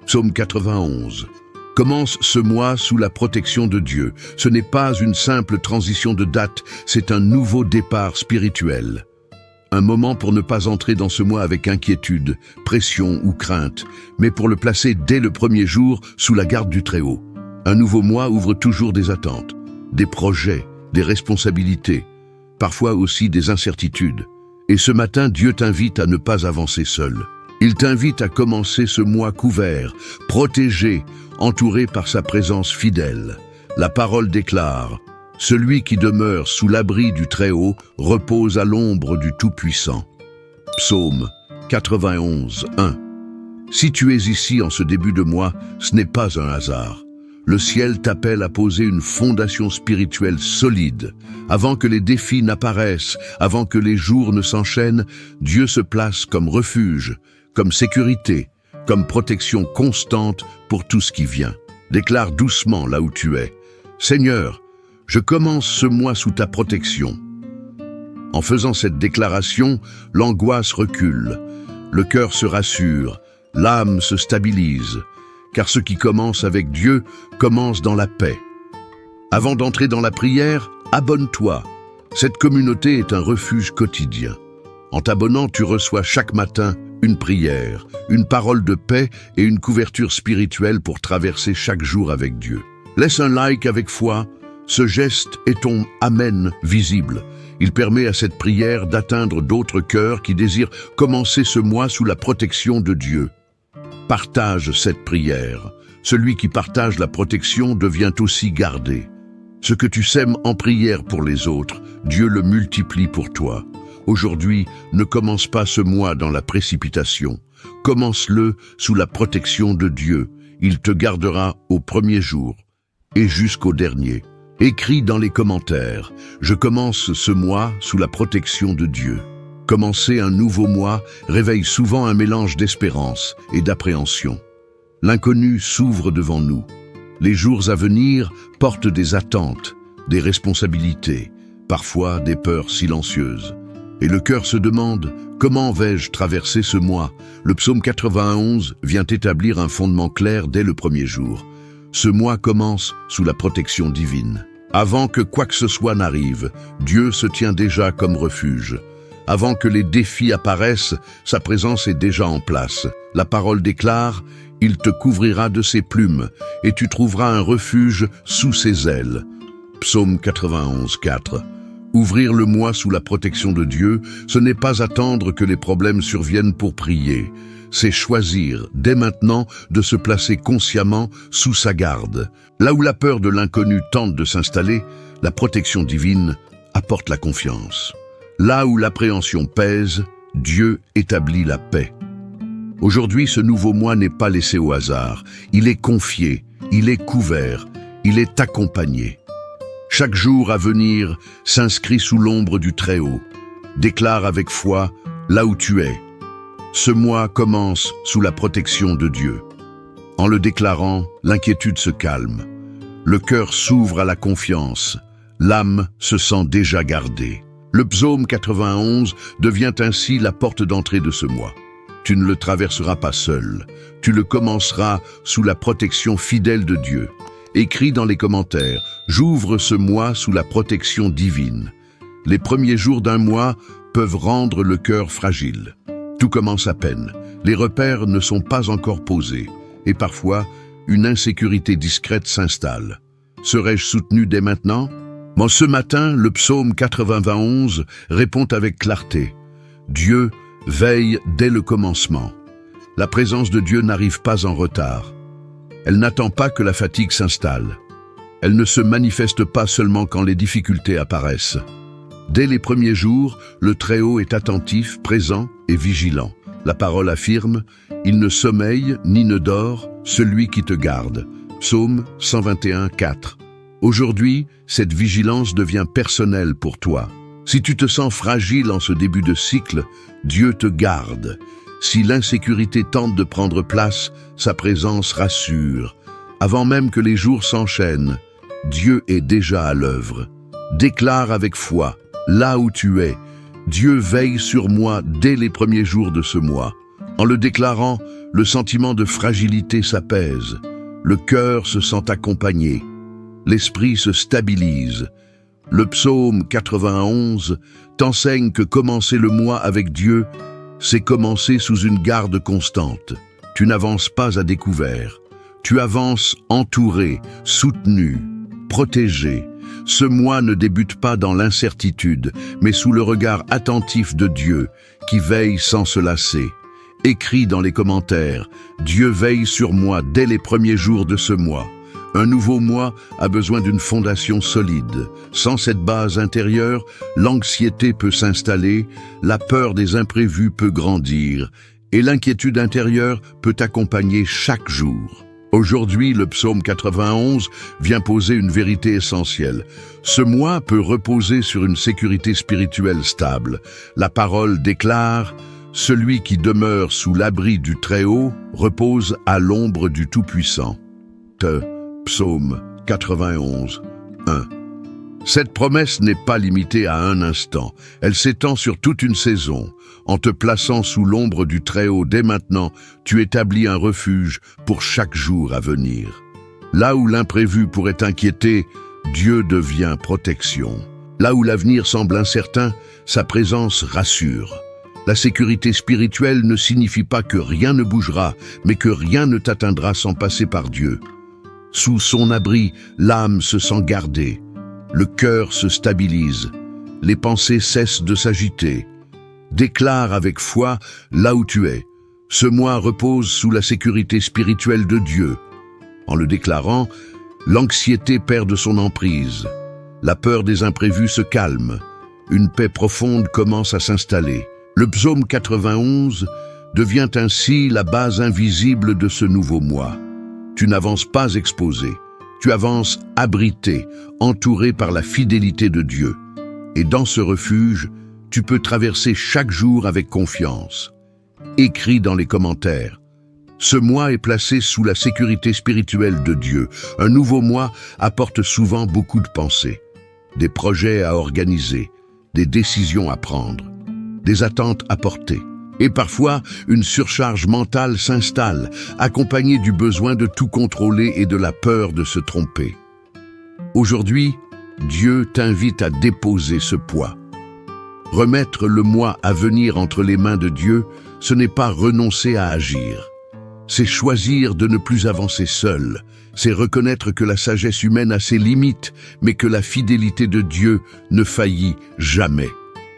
Psaume 91. Commence ce mois sous la protection de Dieu. Ce n'est pas une simple transition de date, c'est un nouveau départ spirituel. Un moment pour ne pas entrer dans ce mois avec inquiétude, pression ou crainte, mais pour le placer dès le premier jour sous la garde du Très-Haut. Un nouveau mois ouvre toujours des attentes, des projets, des responsabilités, parfois aussi des incertitudes. Et ce matin, Dieu t'invite à ne pas avancer seul. Il t'invite à commencer ce mois couvert, protégé, entouré par sa présence fidèle. La parole déclare: « Celui qui demeure sous l'abri du Très-Haut repose à l'ombre du Tout-Puissant. » Psaume 91, 1. Si tu es ici en ce début de mois, ce n'est pas un hasard. Le ciel t'appelle à poser une fondation spirituelle solide. Avant que les défis n'apparaissent, avant que les jours ne s'enchaînent, Dieu se place comme refuge, comme sécurité, comme protection constante pour tout ce qui vient. Déclare doucement là où tu es: « Seigneur, je commence ce mois sous ta protection. » En faisant cette déclaration, l'angoisse recule, le cœur se rassure, l'âme se stabilise, car ce qui commence avec Dieu commence dans la paix. Avant d'entrer dans la prière, abonne-toi. Cette communauté est un refuge quotidien. En t'abonnant, tu reçois chaque matin une prière, une parole de paix et une couverture spirituelle pour traverser chaque jour avec Dieu. Laisse un like avec foi. Ce geste est ton Amen visible. Il permet à cette prière d'atteindre d'autres cœurs qui désirent commencer ce mois sous la protection de Dieu. Partage cette prière. Celui qui partage la protection devient aussi gardé. Ce que tu sèmes en prière pour les autres, Dieu le multiplie pour toi. Aujourd'hui, ne commence pas ce mois dans la précipitation. Commence-le sous la protection de Dieu. Il te gardera au premier jour et jusqu'au dernier. Écris dans les commentaires: « Je commence ce mois sous la protection de Dieu ». Commencer un nouveau mois réveille souvent un mélange d'espérance et d'appréhension. L'inconnu s'ouvre devant nous. Les jours à venir portent des attentes, des responsabilités, parfois des peurs silencieuses. Et le cœur se demande: comment vais-je traverser ce mois? Le psaume 91 vient établir un fondement clair dès le premier jour. Ce mois commence sous la protection divine. Avant que quoi que ce soit n'arrive, Dieu se tient déjà comme refuge. Avant que les défis apparaissent, sa présence est déjà en place. La parole déclare: « Il te couvrira de ses plumes, et tu trouveras un refuge sous ses ailes. » Psaume 91, 4. Ouvrir le mois sous la protection de Dieu, ce n'est pas attendre que les problèmes surviennent pour prier. C'est choisir, dès maintenant, de se placer consciemment sous sa garde. Là où la peur de l'inconnu tente de s'installer, la protection divine apporte la confiance. Là où l'appréhension pèse, Dieu établit la paix. Aujourd'hui, ce nouveau mois n'est pas laissé au hasard. Il est confié, il est couvert, il est accompagné. Chaque jour à venir s'inscrit sous l'ombre du Très-Haut. Déclare avec foi là où tu es. Ce mois commence sous la protection de Dieu. En le déclarant, l'inquiétude se calme. Le cœur s'ouvre à la confiance. L'âme se sent déjà gardée. Le psaume 91 devient ainsi la porte d'entrée de ce mois. Tu ne le traverseras pas seul. Tu le commenceras sous la protection fidèle de Dieu. Écris dans les commentaires: « J'ouvre ce mois sous la protection divine. » Les premiers jours d'un mois peuvent rendre le cœur fragile. Tout commence à peine. Les repères ne sont pas encore posés. Et parfois, une insécurité discrète s'installe. Serais-je soutenu dès maintenant? Mais ce matin, le psaume 91 répond avec clarté: « Dieu veille dès le commencement. » La présence de Dieu n'arrive pas en retard. Elle n'attend pas que la fatigue s'installe. Elle ne se manifeste pas seulement quand les difficultés apparaissent. Dès les premiers jours, le Très-Haut est attentif, présent et vigilant. La parole affirme: « Il ne sommeille ni ne dort, celui qui te garde. » Psaume 121, 4. Aujourd'hui, cette vigilance devient personnelle pour toi. Si tu te sens fragile en ce début de cycle, Dieu te garde. Si l'insécurité tente de prendre place, sa présence rassure. Avant même que les jours s'enchaînent, Dieu est déjà à l'œuvre. Déclare avec foi: là où tu es, Dieu veille sur moi dès les premiers jours de ce mois. En le déclarant, le sentiment de fragilité s'apaise, le cœur se sent accompagné, l'esprit se stabilise. Le psaume 91 t'enseigne que commencer le mois avec Dieu, c'est commencer sous une garde constante. Tu n'avances pas à découvert, tu avances entouré, soutenu, protégé. Ce mois ne débute pas dans l'incertitude, mais sous le regard attentif de Dieu, qui veille sans se lasser. Écris dans les commentaires, Dieu veille sur moi dès les premiers jours de ce mois. Un nouveau mois a besoin d'une fondation solide. Sans cette base intérieure, l'anxiété peut s'installer, la peur des imprévus peut grandir, et l'inquiétude intérieure peut accompagner chaque jour. Aujourd'hui, le psaume 91 vient poser une vérité essentielle. Ce mois peut reposer sur une sécurité spirituelle stable. La parole déclare « Celui qui demeure sous l'abri du Très-Haut repose à l'ombre du Tout-Puissant ». Psaume 91, 1. Cette promesse n'est pas limitée à un instant. Elle s'étend sur toute une saison. En te plaçant sous l'ombre du Très-Haut dès maintenant, tu établis un refuge pour chaque jour à venir. Là où l'imprévu pourrait inquiéter, Dieu devient protection. Là où l'avenir semble incertain, sa présence rassure. La sécurité spirituelle ne signifie pas que rien ne bougera, mais que rien ne t'atteindra sans passer par Dieu. Sous son abri, l'âme se sent gardée. Le cœur se stabilise, les pensées cessent de s'agiter. Déclare avec foi là où tu es. Ce mois repose sous la sécurité spirituelle de Dieu. En le déclarant, l'anxiété perd de son emprise. La peur des imprévus se calme. Une paix profonde commence à s'installer. Le psaume 91 devient ainsi la base invisible de ce nouveau mois. Tu n'avances pas exposé. Tu avances abrité, entouré par la fidélité de Dieu. Et dans ce refuge, tu peux traverser chaque jour avec confiance. Écris dans les commentaires. Ce mois est placé sous la sécurité spirituelle de Dieu. Un nouveau mois apporte souvent beaucoup de pensées, des projets à organiser, des décisions à prendre, des attentes à porter. Et parfois, une surcharge mentale s'installe, accompagnée du besoin de tout contrôler et de la peur de se tromper. Aujourd'hui, Dieu t'invite à déposer ce poids. Remettre le mois à venir entre les mains de Dieu, ce n'est pas renoncer à agir. C'est choisir de ne plus avancer seul. C'est reconnaître que la sagesse humaine a ses limites, mais que la fidélité de Dieu ne faillit jamais.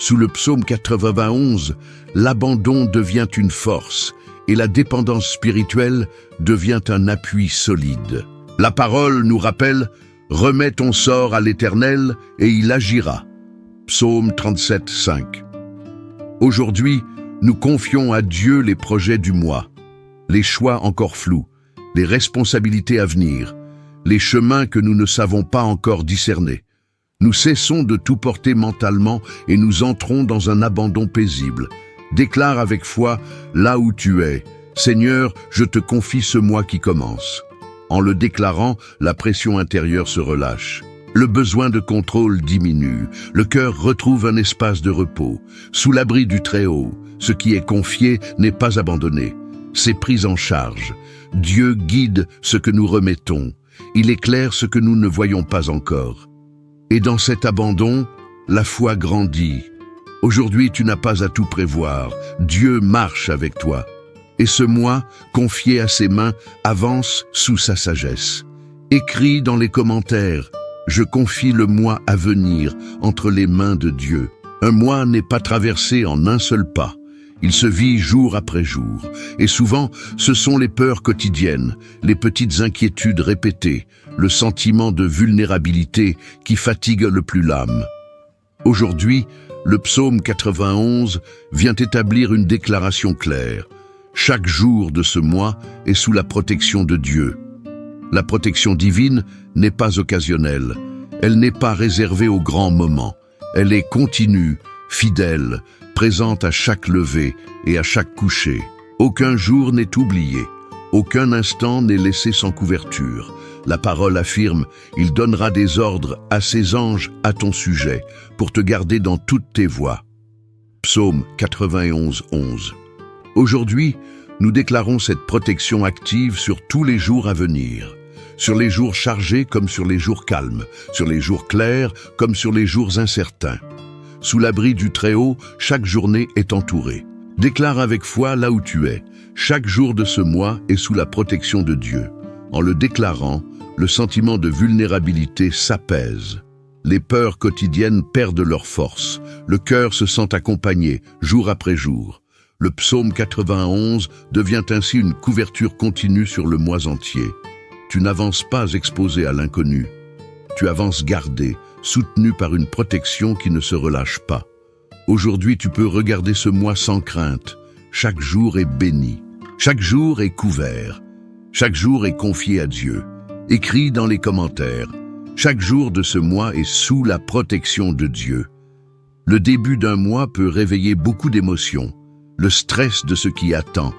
Sous le psaume 91, l'abandon devient une force et la dépendance spirituelle devient un appui solide. La parole nous rappelle « Remets ton sort à l'Éternel et il agira ». Psaume 37, 5. Aujourd'hui, nous confions à Dieu les projets du mois, les choix encore flous, les responsabilités à venir, les chemins que nous ne savons pas encore discerner. Nous cessons de tout porter mentalement et nous entrons dans un abandon paisible. Déclare avec foi, là où tu es, « Seigneur, je te confie ce mois qui commence ». En le déclarant, la pression intérieure se relâche. Le besoin de contrôle diminue, le cœur retrouve un espace de repos. Sous l'abri du Très-Haut, ce qui est confié n'est pas abandonné. C'est pris en charge. Dieu guide ce que nous remettons. Il éclaire ce que nous ne voyons pas encore. Et dans cet abandon, la foi grandit. Aujourd'hui, tu n'as pas à tout prévoir. Dieu marche avec toi. Et ce mois, confié à ses mains, avance sous sa sagesse. Écris dans les commentaires, « Je confie le mois à venir entre les mains de Dieu ». Un mois n'est pas traversé en un seul pas. Il se vit jour après jour. Et souvent, ce sont les peurs quotidiennes, les petites inquiétudes répétées, le sentiment de vulnérabilité qui fatigue le plus l'âme. Aujourd'hui, le psaume 91 vient établir une déclaration claire. Chaque jour de ce mois est sous la protection de Dieu. La protection divine n'est pas occasionnelle. Elle n'est pas réservée aux grands moments. Elle est continue, fidèle, présente à chaque lever et à chaque coucher. Aucun jour n'est oublié. Aucun instant n'est laissé sans couverture. La parole affirme, il donnera des ordres à ses anges à ton sujet, pour te garder dans toutes tes voies. Psaume 91, 11. Aujourd'hui, nous déclarons cette protection active sur tous les jours à venir, sur les jours chargés comme sur les jours calmes, sur les jours clairs comme sur les jours incertains. Sous l'abri du Très-Haut, chaque journée est entourée. Déclare avec foi là où tu es. Chaque jour de ce mois est sous la protection de Dieu. En le déclarant, le sentiment de vulnérabilité s'apaise. Les peurs quotidiennes perdent leur force. Le cœur se sent accompagné, jour après jour. Le psaume 91 devient ainsi une couverture continue sur le mois entier. Tu n'avances pas exposé à l'inconnu. Tu avances gardé, soutenu par une protection qui ne se relâche pas. Aujourd'hui, tu peux regarder ce mois sans crainte. Chaque jour est béni. Chaque jour est couvert. Chaque jour est confié à Dieu. Écris dans les commentaires. Chaque jour de ce mois est sous la protection de Dieu. Le début d'un mois peut réveiller beaucoup d'émotions. Le stress de ce qui attend,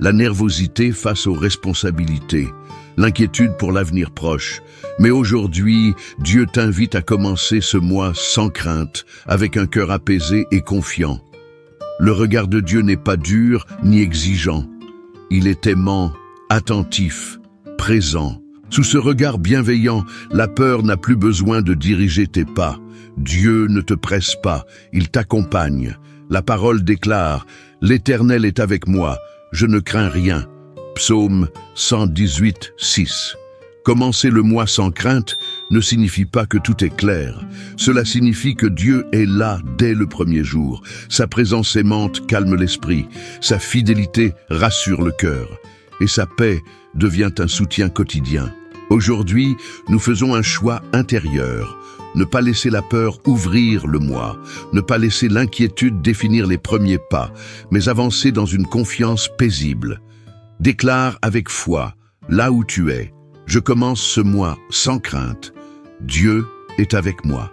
la nervosité face aux responsabilités, l'inquiétude pour l'avenir proche. Mais aujourd'hui, Dieu t'invite à commencer ce mois sans crainte, avec un cœur apaisé et confiant. Le regard de Dieu n'est pas dur ni exigeant. Il est aimant, attentif, présent. Sous ce regard bienveillant, la peur n'a plus besoin de diriger tes pas. Dieu ne te presse pas, il t'accompagne. La parole déclare « L'Éternel est avec moi, je ne crains rien ». Psaume 118, 6. Commencer le mois sans crainte ne signifie pas que tout est clair. Cela signifie que Dieu est là dès le premier jour. Sa présence aimante calme l'esprit, sa fidélité rassure le cœur, et sa paix devient un soutien quotidien. Aujourd'hui, nous faisons un choix intérieur. Ne pas laisser la peur ouvrir le mois, ne pas laisser l'inquiétude définir les premiers pas, mais avancer dans une confiance paisible. Déclare avec foi, là où tu es, je commence ce mois sans crainte. Dieu est avec moi.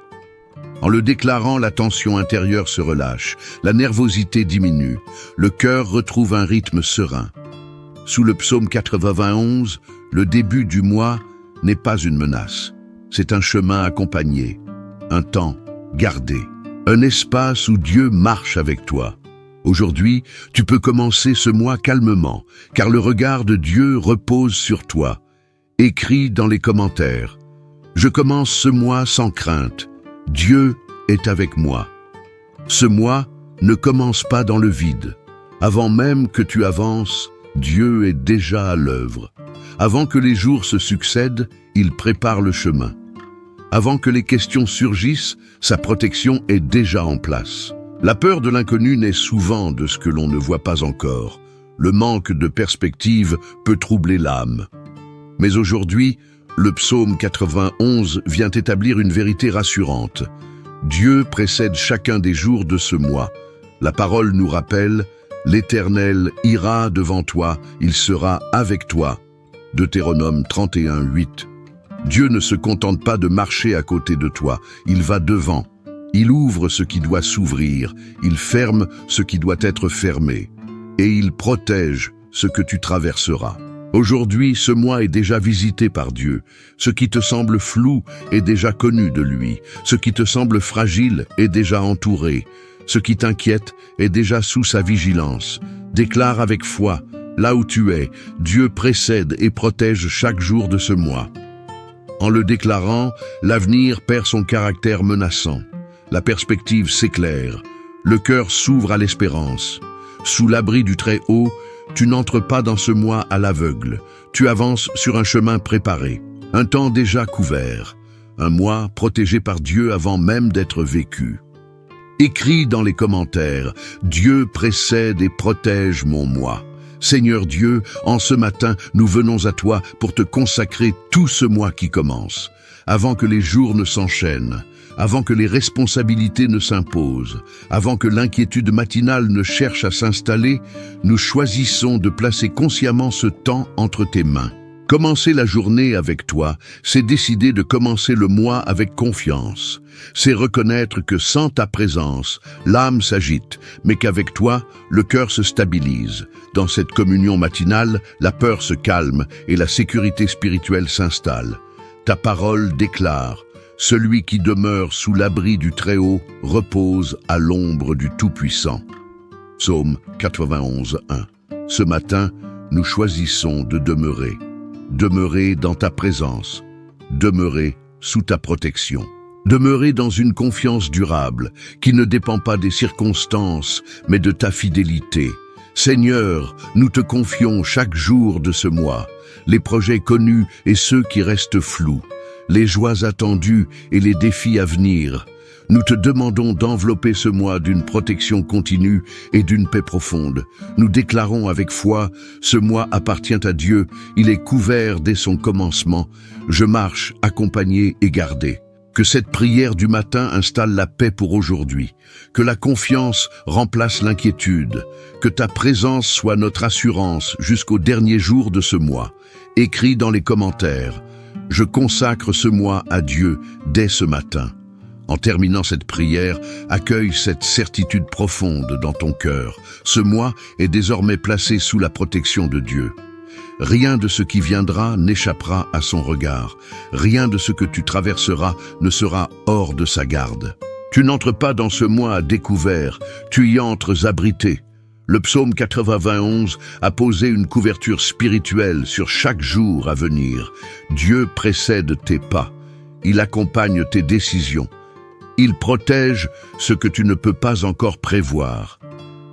En le déclarant, la tension intérieure se relâche, la nervosité diminue, le cœur retrouve un rythme serein. Sous le psaume 91, le début du mois n'est pas une menace. C'est un chemin accompagné, un temps gardé, un espace où Dieu marche avec toi. Aujourd'hui, tu peux commencer ce mois calmement, car le regard de Dieu repose sur toi. Écris dans les commentaires « Je commence ce mois sans crainte. Dieu est avec moi. » Ce mois ne commence pas dans le vide. Avant même que tu avances, Dieu est déjà à l'œuvre. Avant que les jours se succèdent, il prépare le chemin. Avant que les questions surgissent, sa protection est déjà en place. La peur de l'inconnu naît souvent de ce que l'on ne voit pas encore. Le manque de perspective peut troubler l'âme. Mais aujourd'hui, le psaume 91 vient établir une vérité rassurante. Dieu précède chacun des jours de ce mois. La parole nous rappelle « L'Éternel ira devant toi, il sera avec toi ». Deutéronome 31, 8. Dieu ne se contente pas de marcher à côté de toi, il va devant. Il ouvre ce qui doit s'ouvrir, il ferme ce qui doit être fermé, et il protège ce que tu traverseras. Aujourd'hui, ce mois est déjà visité par Dieu. Ce qui te semble flou est déjà connu de lui. Ce qui te semble fragile est déjà entouré. Ce qui t'inquiète est déjà sous sa vigilance. Déclare avec foi, là où tu es, Dieu précède et protège chaque jour de ce mois. En le déclarant, l'avenir perd son caractère menaçant. La perspective s'éclaire. Le cœur s'ouvre à l'espérance. Sous l'abri du Très-Haut, tu n'entres pas dans ce mois à l'aveugle. Tu avances sur un chemin préparé, un temps déjà couvert, un mois protégé par Dieu avant même d'être vécu. Écris dans les commentaires, Dieu précède et protège mon mois. Seigneur Dieu, en ce matin, nous venons à toi pour te consacrer tout ce mois qui commence, avant que les jours ne s'enchaînent, avant que les responsabilités ne s'imposent, avant que l'inquiétude matinale ne cherche à s'installer, nous choisissons de placer consciemment ce temps entre tes mains. Commencer la journée avec toi, c'est décider de commencer le mois avec confiance. C'est reconnaître que sans ta présence, l'âme s'agite, mais qu'avec toi, le cœur se stabilise. Dans cette communion matinale, la peur se calme et la sécurité spirituelle s'installe. Ta parole déclare « Celui qui demeure sous l'abri du Très-Haut repose à l'ombre du Tout-Puissant ». Psaume 91, 1. Ce matin, nous choisissons de demeurer dans ta présence, demeurer sous ta protection, demeurer dans une confiance durable qui ne dépend pas des circonstances, mais de ta fidélité. Seigneur, nous te confions chaque jour de ce mois, les projets connus et ceux qui restent flous, les joies attendues et les défis à venir. Nous te demandons d'envelopper ce mois d'une protection continue et d'une paix profonde. Nous déclarons avec foi, ce mois appartient à Dieu, il est couvert dès son commencement. Je marche, accompagné et gardé. Que cette prière du matin installe la paix pour aujourd'hui, que la confiance remplace l'inquiétude, que ta présence soit notre assurance jusqu'au dernier jour de ce mois. Écris dans les commentaires, je consacre ce mois à Dieu dès ce matin. En terminant cette prière, accueille cette certitude profonde dans ton cœur. Ce mois est désormais placé sous la protection de Dieu. Rien de ce qui viendra n'échappera à son regard. Rien de ce que tu traverseras ne sera hors de sa garde. Tu n'entres pas dans ce mois à découvert, tu y entres abrité. Le psaume 91 a posé une couverture spirituelle sur chaque jour à venir. Dieu précède tes pas. Il accompagne tes décisions. Il protège ce que tu ne peux pas encore prévoir.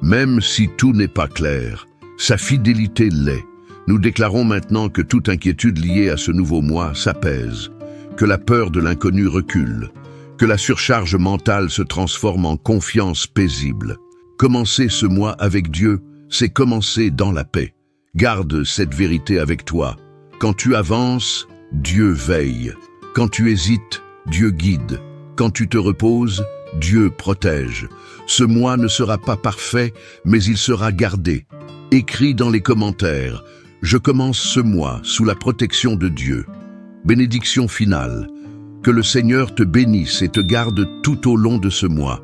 Même si tout n'est pas clair, sa fidélité l'est. Nous déclarons maintenant que toute inquiétude liée à ce nouveau mois s'apaise, que la peur de l'inconnu recule, que la surcharge mentale se transforme en confiance paisible. Commencer ce mois avec Dieu, c'est commencer dans la paix. Garde cette vérité avec toi. Quand tu avances, Dieu veille. Quand tu hésites, Dieu guide. Quand tu te reposes, Dieu protège. Ce mois ne sera pas parfait, mais il sera gardé. Écris dans les commentaires, je commence ce mois sous la protection de Dieu. Bénédiction finale. Que le Seigneur te bénisse et te garde tout au long de ce mois.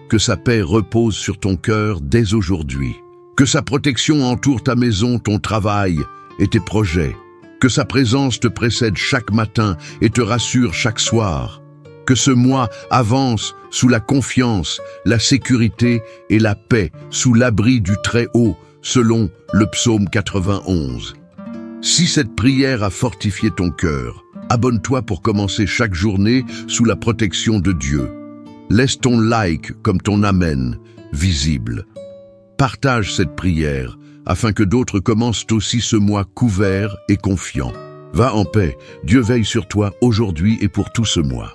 Que sa paix repose sur ton cœur dès aujourd'hui. Que sa protection entoure ta maison, ton travail et tes projets. Que sa présence te précède chaque matin et te rassure chaque soir. Que ce mois avance sous la confiance, la sécurité et la paix, sous l'abri du Très-Haut, selon le psaume 91. Si cette prière a fortifié ton cœur, abonne-toi pour commencer chaque journée sous la protection de Dieu. Laisse ton like comme ton amen visible. Partage cette prière afin que d'autres commencent aussi ce mois couverts et confiants. Va en paix, Dieu veille sur toi aujourd'hui et pour tout ce mois.